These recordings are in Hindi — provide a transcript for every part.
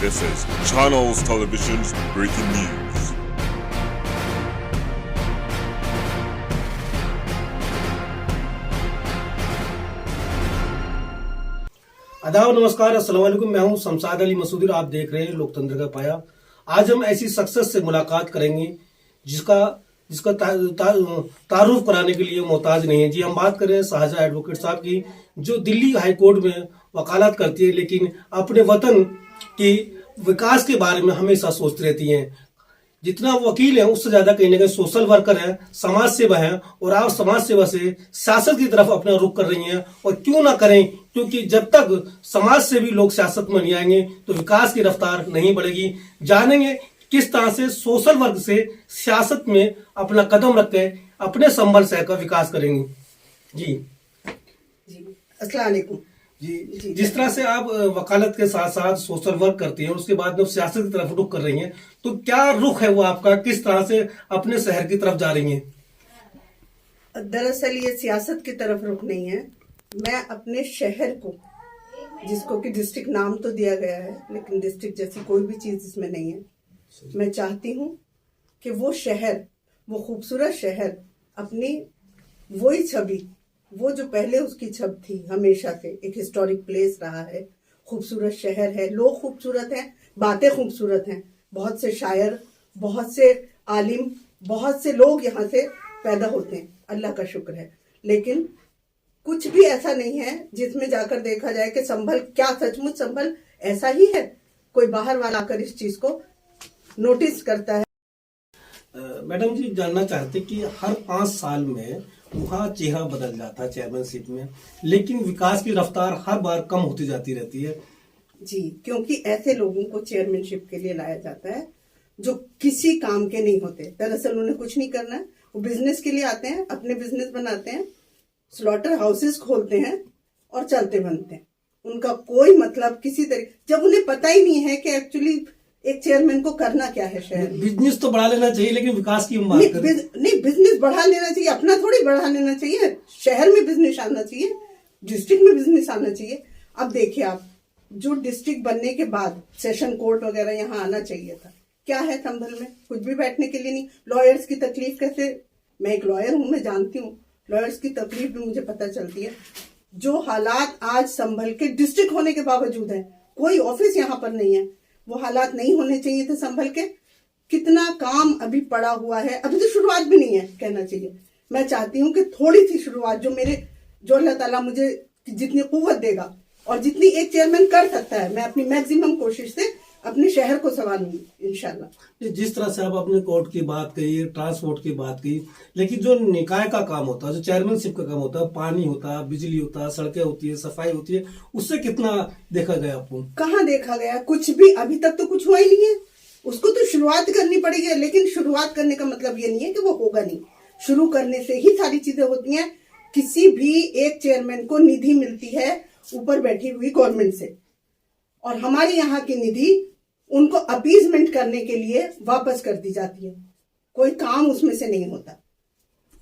This is Channels Television's breaking news. आदाब, नमस्कार, अस्सलाम वालेकुम। मैं हूं शमशाद अली मसूदी और आप देख रहे हैं लोकतंत्र का पाया। आज हम ऐसी शख्सियत से मुलाकात करेंगे जिसका तारुफ कराने के लिए मोहताज नहीं है। जी, हम बात कर रहे हैं शाहजहां एडवोकेट साहब की, जो दिल्ली हाई कोर्ट में वकालत करती है, लेकिन अपने वतन की विकास के बारे में हमेशा सोचती रहती हैं। जितना वकील है उससे ज्यादा कहीं ना कहीं सोशल वर्कर है, समाज सेवा है, और आप समाज सेवा से सियासत की तरफ अपना रुख कर रही हैं। और क्यों ना करें, क्योंकि जब तक समाज से भी लोग सियासत में नहीं आएंगे तो विकास की रफ्तार नहीं बढ़ेगी। जानेंगे किस तरह से सोशल वर्क से सियासत में अपना कदम रख के अपने संभल शहर का विकास करेंगे। जी अस्सलाम वालेकुम। जी, जिस तरह से आप वकालत के साथ साथ सोशल वर्क करती हैं, उसके बाद जब सियासत की तरफ रुख कर रही हैं, तो क्या रुख है वो आपका, किस तरह से अपने शहर की तरफ जा रही हैं? दरअसल ये सियासत की तरफ रुख नहीं है। मैं अपने शहर को, जिसको कि डिस्ट्रिक्ट नाम तो दिया गया है, लेकिन डिस्ट्रिक्ट जैसी कोई भी चीज इसमें नहीं है। मैं चाहती हूँ कि वो शहर, वो खूबसूरत शहर, अपनी वही छवि, वो जो पहले उसकी छब थी, हमेशा से एक हिस्टोरिक प्लेस रहा है, खूबसूरत शहर है, लोग खूबसूरत हैं, बातें खूबसूरत हैं, बहुत से शायर, बहुत से आलिम, बहुत से लोग यहाँ से पैदा होते हैं, अल्लाह का शुक्र है। लेकिन कुछ भी ऐसा नहीं है जिसमें जाकर देखा जाए कि संभल, क्या सचमुच संभल ऐसा ही है? कोई बाहर वाला आकर इस चीज को नोटिस करता है। मैडम जी, जानना चाहते कि हर 5 साल में वहाँ चेहरा बदल जाता है चेयरमैनशिप में, लेकिन विकास की रफ्तार हर बार कम होती जाती रहती है। जी, क्योंकि ऐसे लोगों को चेयरमैनशिप के लिए लाया जाता है जो किसी काम के नहीं होते। दरअसल उन्हें कुछ नहीं करना है, वो बिजनेस के लिए आते हैं, अपने बिजनेस बनाते हैं, स्लॉटर हाउसेस खोलते हैं और चलते बनते हैं। उनका कोई मतलब किसी तरीके, जब उन्हें पता ही नहीं है कि एक्चुअली एक चेयरमैन को करना क्या है शहर में। बिजनेस तो बढ़ा लेना चाहिए, लेकिन विकास की बात नहीं, बिजनेस बढ़ा लेना चाहिए, अपना थोड़ी बढ़ा लेना चाहिए। शहर में बिजनेस आना चाहिए, डिस्ट्रिक्ट में बिजनेस आना चाहिए। अब देखिए आप, जो डिस्ट्रिक्ट बनने के बाद सेशन कोर्ट वगैरह यहाँ आना चाहिए था, क्या है संभल में? कुछ भी बैठने के लिए नहीं। लॉयर्स की तकलीफ कैसे, मैं एक लॉयर हूँ, मैं जानती हूँ, लॉयर्स की तकलीफ भी मुझे पता चलती है। जो हालात आज संभल के डिस्ट्रिक्ट होने के बावजूद है, कोई ऑफिस यहाँ पर नहीं है, वो हालात नहीं होने चाहिए थे संभल के। कितना काम अभी पड़ा हुआ है, अभी तो शुरुआत भी नहीं है कहना चाहिए। मैं चाहती हूँ कि थोड़ी सी शुरुआत, जो अल्लाह ताला मुझे जितनी कुव्वत देगा और जितनी एक चेयरमैन कर सकता है, मैं अपनी मैक्सिमम कोशिश से अपने शहर को संभालूंगी इंशाल्लाह। जिस तरह से आप अपने कोर्ट की बात कही, ट्रांसपोर्ट की बात की, लेकिन जो निकाय का काम होता है, जो चेयरमैनशिप का काम होता है, पानी होता है, बिजली होता है, सड़कें होती है, सफाई होती है, उससे कितना देखा गया आपको? कहाँ देखा गया? कुछ भी अभी तक तो कुछ हुआ ही नहीं है। उसको तो शुरुआत करनी पड़ेगी, लेकिन शुरुआत करने का मतलब ये नहीं है कि वो होगा नहीं। शुरू करने से ही सारी चीजें होती हैं। किसी भी एक चेयरमैन को निधि मिलती है ऊपर बैठी हुई गवर्नमेंट से, और हमारे यहाँ की निधि उनको अपीजमेंट करने के लिए वापस कर दी जाती है। कोई काम उसमें से नहीं होता।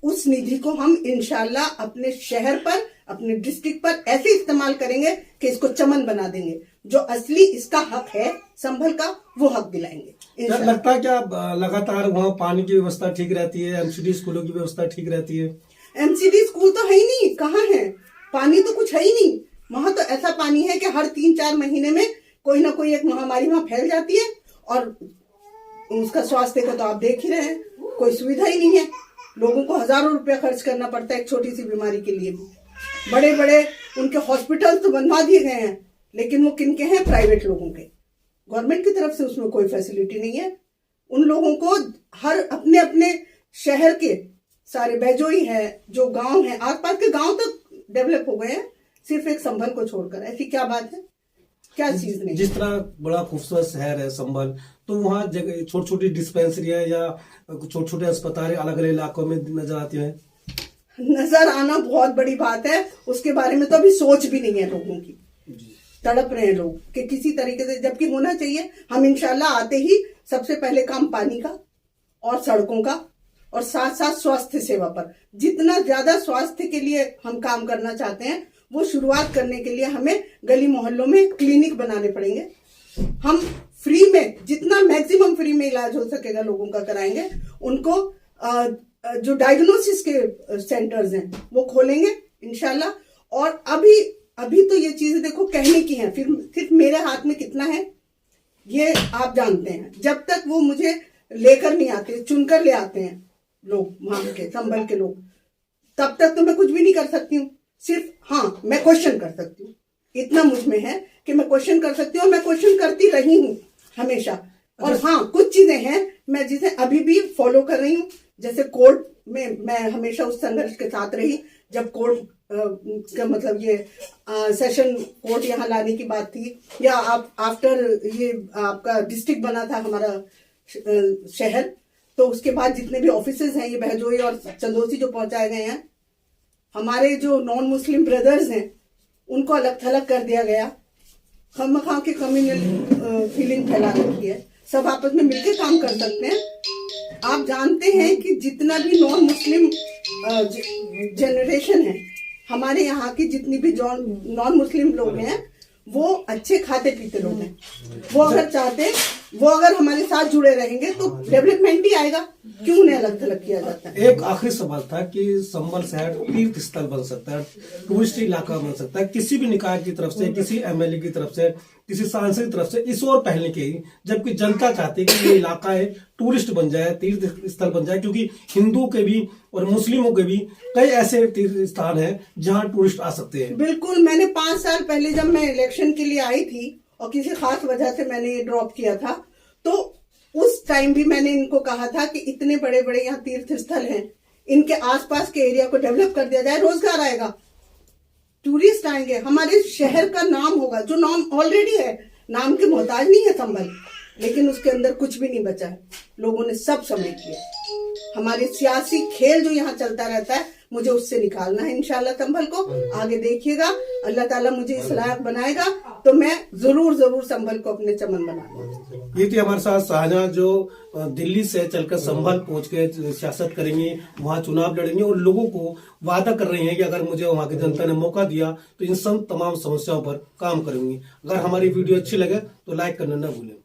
उस निधि को हम इंशाल्लाह अपने शहर पर, अपने डिस्ट्रिक्ट पर ऐसे इस्तेमाल करेंगे कि इसको चमन बना देंगे। जो असली इसका हक है संभल का, वो हक दिलाएंगे। लगता है क्या लगातार वहाँ पानी की व्यवस्था ठीक रहती है, एमसीडी स्कूलों की व्यवस्था ठीक रहती है? एमसीडी स्कूल तो है ही नहीं, कहाँ है? पानी तो कुछ है ही नहीं। वहां तो ऐसा पानी है कि हर 3-4 महीने में कोई ना कोई एक महामारी वहां फैल जाती है, और उसका स्वास्थ्य का तो आप देख ही रहे हैं, कोई सुविधा ही नहीं है। लोगों को हजारों रुपया खर्च करना पड़ता है एक छोटी सी बीमारी के लिए भी। बड़े बड़े उनके हॉस्पिटल तो बनवा दिए गए हैं, लेकिन वो किनके हैं? प्राइवेट लोगों के। गवर्नमेंट की तरफ से उसमें कोई फैसिलिटी नहीं है। उन लोगों को हर अपने अपने शहर के सारे बैजोई है, जो गांव है, आसपास के गांव तक डेवलप हो गए हैं, सिर्फ एक संभल को छोड़कर। ऐसी क्या बात है? क्या चीज नहीं? जिस तरह बड़ा खूबसूरत शहर है संभल, तो वहाँ जगह छोटी छोटी डिस्पेंसरियां या छोटे छोटे अस्पताल अलग अलग इलाकों में नजर आती हैं। नजर आना बहुत बड़ी बात है, उसके बारे में तो अभी सोच भी नहीं है लोगों की। तड़प रहे हैं लोग कि किसी तरीके से, जबकि होना चाहिए। हम इंशाल्लाह आते ही सबसे पहले काम पानी का और सड़कों का, और साथ साथ स्वास्थ्य सेवा पर, जितना ज्यादा स्वास्थ्य के लिए हम काम करना चाहते हैं, वो शुरुआत करने के लिए हमें गली मोहल्लों में क्लिनिक बनाने पड़ेंगे। हम फ्री में, जितना मैक्सिमम फ्री में इलाज हो सकेगा लोगों का कराएंगे। उनको जो डायग्नोसिस के सेंटर्स हैं वो खोलेंगे इंशाल्लाह। और अभी तो ये चीजें देखो कहने की हैं, फिर सिर्फ मेरे हाथ में कितना है ये आप जानते हैं। जब तक वो मुझे लेकर नहीं आते, चुनकर ले आते हैं लोग वहां के संभल के लोग, तब तक तो मैं कुछ भी नहीं कर सकती हूँ। सिर्फ हाँ, मैं क्वेश्चन कर सकती हूँ, इतना मुझ में है कि मैं क्वेश्चन कर सकती हूँ। मैं क्वेश्चन करती रही हूँ हमेशा। और हाँ, कुछ चीजें हैं मैं जिसे अभी भी फॉलो कर रही हूँ। जैसे कोर्ट में मैं हमेशा उस संघर्ष के साथ रही। जब कोर्ट का मतलब ये सेशन कोर्ट यहाँ लाने की बात थी, या आफ्टर ये आपका डिस्ट्रिक्ट बना था हमारा शहर, तो उसके बाद जितने भी ऑफिसेज हैं ये बहजोई और चंदोसी जो पहुंचाए गए हैं, हमारे जो नॉन मुस्लिम ब्रदर्स हैं उनको अलग थलग कर दिया गया। खामखा के कम्युनल फीलिंग फैला रखी है। सब आपस में मिलकर काम कर सकते हैं। आप जानते हैं कि जितना भी नॉन मुस्लिम जनरेशन है हमारे यहाँ की, जितनी भी नॉन मुस्लिम लोग हैं वो अच्छे खाते पीते लोग हैं। वो अगर चाहते, वो अगर हमारे साथ जुड़े रहेंगे तो डेवलपमेंट ही आएगा। क्यों उन्हें अलग थलग किया जाता है? एक आखिरी सवाल था कि संभल शहर तीर्थ स्थल बन सकता है, टूरिस्ट इलाका बन सकता है, किसी भी निकाय की तरफ से, किसी एमएलए की तरफ से, किसी सांसद की तरफ से इस ओर पहल नहीं की, जबकि जनता चाहती है कि ये इलाका है टूरिस्ट बन जाए, तीर्थ स्थल बन जाए। क्योंकि हिंदुओं के भी और मुस्लिमों के भी कई ऐसे तीर्थ स्थान हैं जहां टूरिस्ट आ सकते हैं। बिल्कुल। मैंने 5 साल पहले जब मैं इलेक्शन के लिए आई थी और किसी खास वजह से मैंने ये ड्रॉप किया था, तो उस टाइम भी मैंने इनको कहा था कि इतने बड़े बड़े यहाँ तीर्थ स्थल हैं, इनके आसपास के एरिया को डेवलप कर दिया जाए, रोजगार आएगा, टूरिस्ट आएंगे, हमारे शहर का नाम होगा। जो नाम ऑलरेडी है, नाम के मोहताज नहीं है संभल, लेकिन उसके अंदर कुछ भी नहीं बचा है। लोगों ने सब समेट लिया। हमारे सियासी खेल जो यहाँ चलता रहता है, मुझे उससे निकालना है इंशाल्लाह संभल को। आगे देखिएगा, अल्लाह ताला मुझे इस लायक बनाएगा तो मैं जरूर संभल को अपने चमन बनाऊंगा। ये थी हमारे साथ शाहजहां, जो दिल्ली से चलकर संभल पहुंच के सियासत करेंगी, वहां चुनाव लड़ेंगे और लोगों को वादा कर रही हैं कि अगर मुझे वहां की जनता ने मौका दिया तो इन सब तमाम समस्याओं पर काम करूंगी। अगर हमारी वीडियो अच्छी लगे तो लाइक करना न भूलें।